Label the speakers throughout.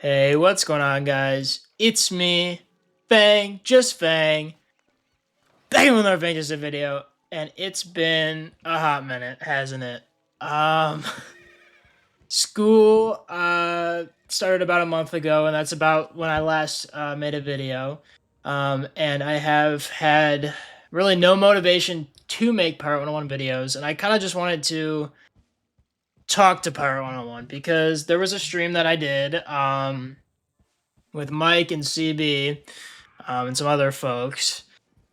Speaker 1: Hey, what's going on, guys? It's me, Fang, just Fang, back with another Fang Just a video, and it's been a hot minute, hasn't it? Um, School started about a month ago, and that's about when I last made a video. And I have had really no motivation to make Pirate 101 videos, and I kind of just wanted to talk to Pirate 101 because there was a stream that I did with Mike and CB and some other folks.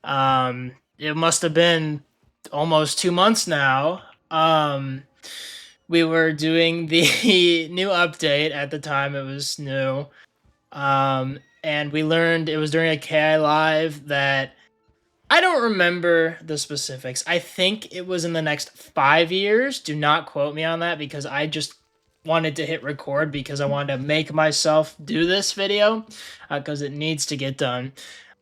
Speaker 1: It must have been almost 2 months now. We were doing the new update at the time; it was new. And we learned it was during a KI live that I don't remember the specifics. I think it was in the next 5 years. Do not quote me on that because I just wanted to hit record because I wanted to make myself do this video because it needs to get done.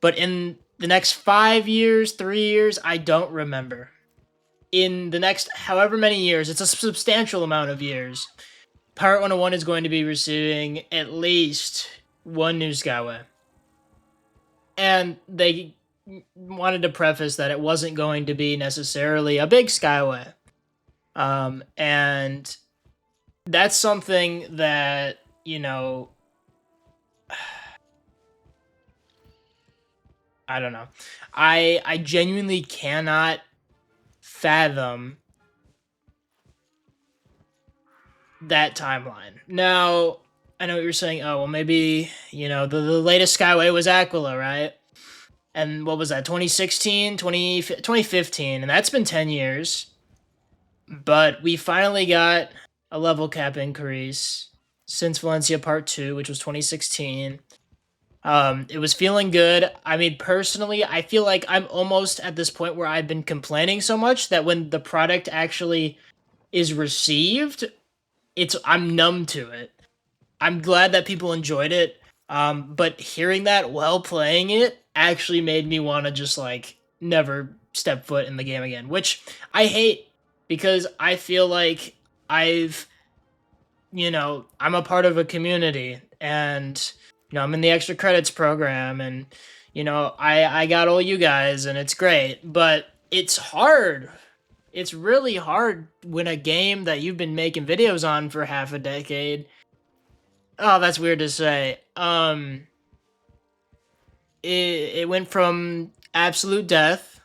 Speaker 1: But in the next 5 years, 3 years, I don't remember. In the next however many years, it's a substantial amount of years, Pirate 101 is going to be receiving at least one new Skyway. And they wanted to preface that it wasn't going to be necessarily a big Skyway. And that's something that, I don't know. I genuinely cannot fathom that timeline. Now, I know what you're saying. Oh, well, maybe, the latest Skyway was Aquila, right? And what was that, 2016, 2015? And that's been 10 years. But we finally got a level cap increase since Valencia Part 2, which was 2016. It was feeling good. I mean, personally, I feel like I'm almost at this point where I've been complaining so much that when the product actually is received, I'm numb to it. I'm glad that people enjoyed it. But hearing that while playing it actually made me want to just like never step foot in the game again, which I hate because I feel like I'm a part of a community and I'm in the extra credits program and I got all you guys and it's great, but it's hard. It's really hard when a game that you've been making videos on for half a decade. Oh, that's weird to say. It went from absolute death.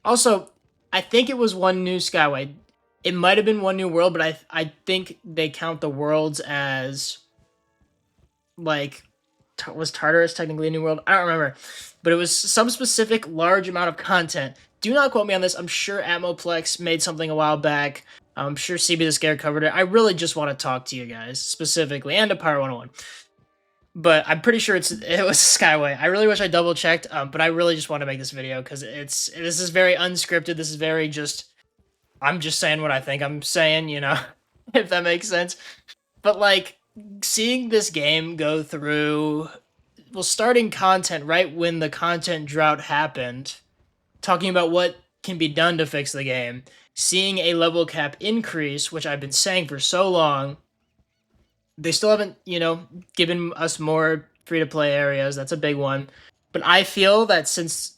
Speaker 1: Also, I think it was one new Skyway. It might have been one new world, but I think they count the worlds as like was Tartarus technically a new world? I don't remember, but it was some specific large amount of content. Do not quote me on this. I'm sure Atmoplex made something a while back. I'm sure CB the Scare covered it. I really just want to talk to you guys specifically and to Pirate 101. But I'm pretty sure it was Skyway. I really wish I double checked, but I really just want to make this video because this is very unscripted. This is very just I'm just saying what I think I'm saying, if that makes sense. But like seeing this game go through, well, starting content right when the content drought happened, talking about what can be done to fix the game, seeing a level cap increase, which I've been saying for so long. They still haven't, given us more free-to-play areas. That's a big one. But I feel that since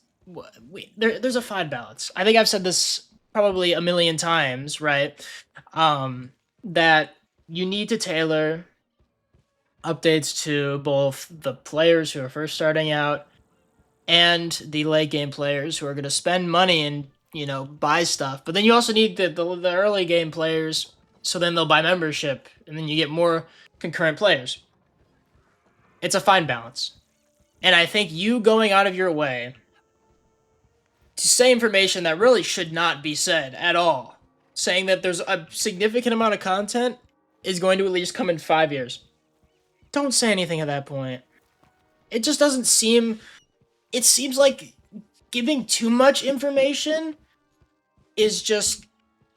Speaker 1: there's a fine balance. I think I've said this probably a million times, right? That you need to tailor updates to both the players who are first starting out and the late game players who are going to spend money and buy stuff. But then you also need the early game players, so then they'll buy membership, and then you get more concurrent players. It's a fine balance. And I think you going out of your way to say information that really should not be said at all, saying that there's a significant amount of content is going to at least come in 5 years. Don't say anything at that point. It just doesn't seem... It seems like giving too much information is just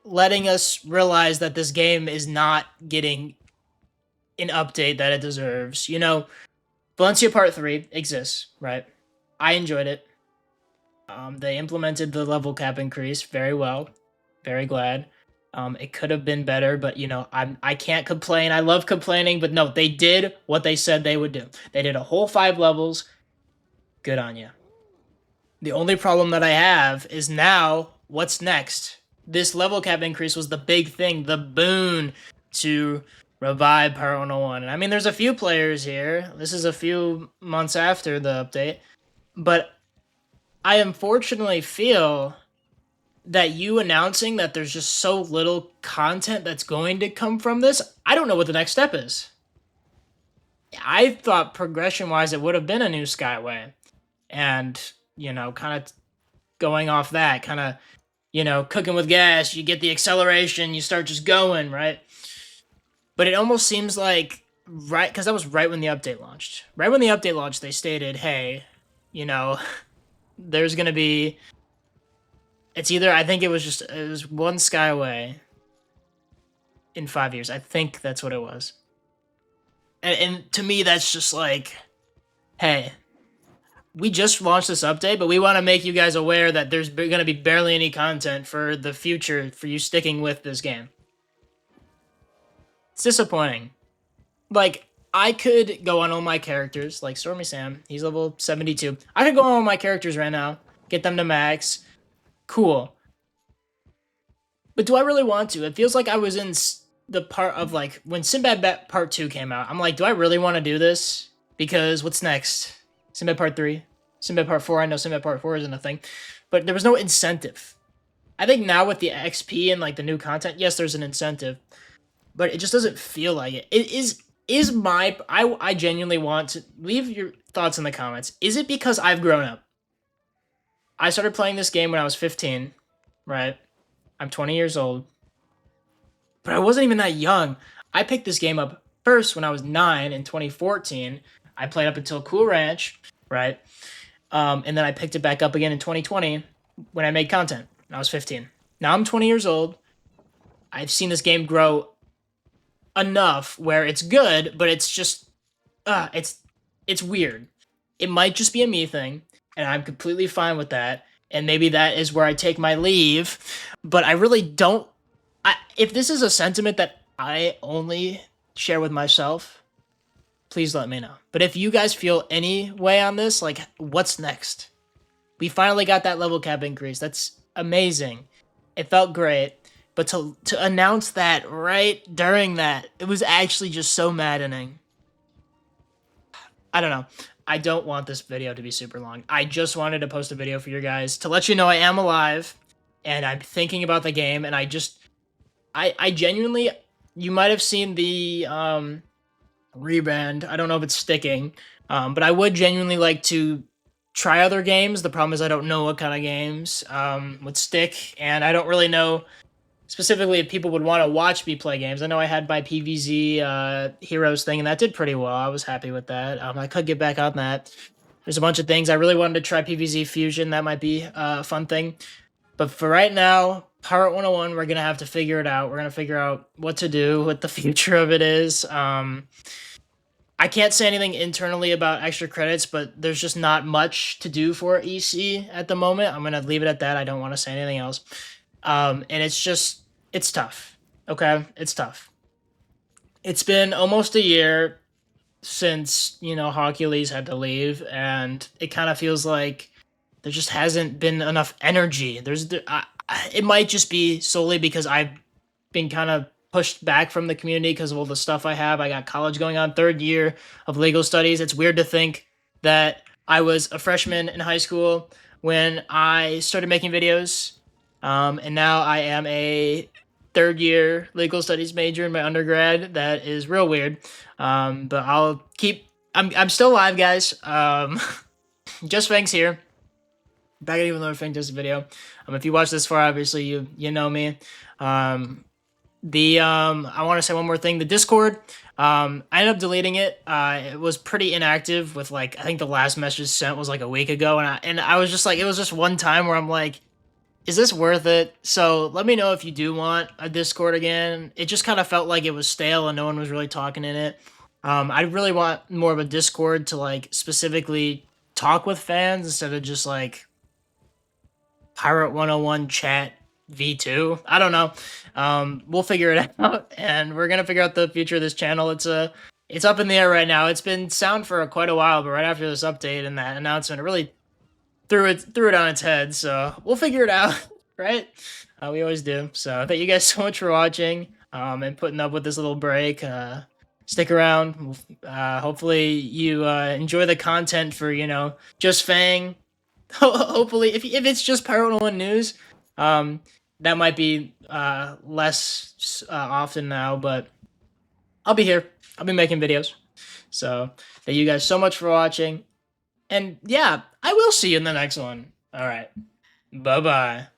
Speaker 1: letting us realize that this game is not getting an update that it deserves. Valencia Part 3 exists, right? I enjoyed it. They implemented the level cap increase very well. Very glad. It could have been better, but I can't complain. I love complaining, but no, they did what they said they would do. They did a whole 5 levels. Good on you. The only problem that I have is now, what's next? This level cap increase was the big thing, the boon to revive Pirate101. And I mean, there's a few players here. This is a few months after the update. But I unfortunately feel that you announcing that there's just so little content that's going to come from this, I don't know what the next step is. I thought progression-wise it would have been a new Skyway. And, kind of going off that, kind of, cooking with gas, you get the acceleration, you start just going, right? But it almost seems like, right, because that was right when the update launched. Right when the update launched, they stated, hey, there's going to be, it's either, I think it was one Skyway in 5 years. I think that's what it was. And to me, that's just like, hey, we just launched this update, but we want to make you guys aware that there's going to be barely any content for the future for you sticking with this game. It's disappointing. Like, I could go on all my characters, like Stormy Sam, he's level 72. I could go on all my characters right now, get them to max. Cool. But do I really want to? It feels like I was in the part of, like, when Sinbad Part 2 came out, I'm like, do I really want to do this? Because what's next? Sinbad Part 3? Sinbad Part 4? I know Sinbad Part 4 isn't a thing. But there was no incentive. I think now with the XP and, like, the new content, yes, there's an incentive. But it just doesn't feel like it. It is my... I genuinely want to... Leave your thoughts in the comments. Is it because I've grown up? I started playing this game when I was 15, right? I'm 20 years old. But I wasn't even that young. I picked this game up first when I was 9 in 2014. I played up until Cool Ranch, right? And then I picked it back up again in 2020 when I made content. I was 15. Now I'm 20 years old. I've seen this game grow enough where it's good, but it's just, it's weird. It might just be a me thing, and I'm completely fine with that. And maybe that is where I take my leave. But I really don't. If this is a sentiment that I only share with myself, please let me know. But if you guys feel any way on this, like, what's next? We finally got that level cap increase. That's amazing. It felt great. But to announce that right during that, it was actually just so maddening. I don't know. I don't want this video to be super long. I just wanted to post a video for you guys to let you know I am alive and I'm thinking about the game, and I genuinely, you might have seen the rebrand. I don't know if it's sticking, but I would genuinely like to try other games. The problem is I don't know what kind of games would stick, and I don't really know specifically if people would want to watch me play games. I know I had my PvZ Heroes thing, and that did pretty well. I was happy with that. I could get back on that. There's a bunch of things. I really wanted to try PvZ Fusion. That might be a fun thing. But for right now, Pirate101, we're going to have to figure it out. We're going to figure out what to do, what the future of it is. I can't say anything internally about extra credits, but there's just not much to do for EC at the moment. I'm going to leave it at that. I don't want to say anything else. And it's tough. Okay? It's tough. It's been almost a year since, Hercules had to leave, and it kind of feels like there just hasn't been enough energy. It might just be solely because I've been kind of pushed back from the community because of all the stuff I have. I got college going on, 3rd year of legal studies. It's weird to think that I was a freshman in high school when I started making videos. And now I am a 3rd year legal studies major in my undergrad. That is real weird. But I'm still alive, guys. Just Fangs here. Back at Even Though Fang does a video. If you watch this far, obviously you know me. I want to say one more thing. The Discord, I ended up deleting it. It was pretty inactive with, I think the last message sent was a week ago, and I was just it was just one time where I'm like, is this worth it? So let me know if you do want a Discord again. It just kind of felt like it was stale and no one was really talking in it. I really want more of a Discord to specifically talk with fans instead of just Pirate101 chat V2. I don't know. We'll figure it out, and we're gonna figure out the future of this channel. It's up in the air right now. It's been sound for quite a while, but right after this update and that announcement, it really threw it on its head. So we'll figure it out, right? We always do. So thank you guys so much for watching, and putting up with this little break. Stick around. Hopefully you enjoy the content for just Fang. Hopefully, if it's just Pirate101 news, um, that might be less often now, but I'll be here. I'll be making videos. So thank you guys so much for watching. And yeah, I will see you in the next one. All right. Bye-bye.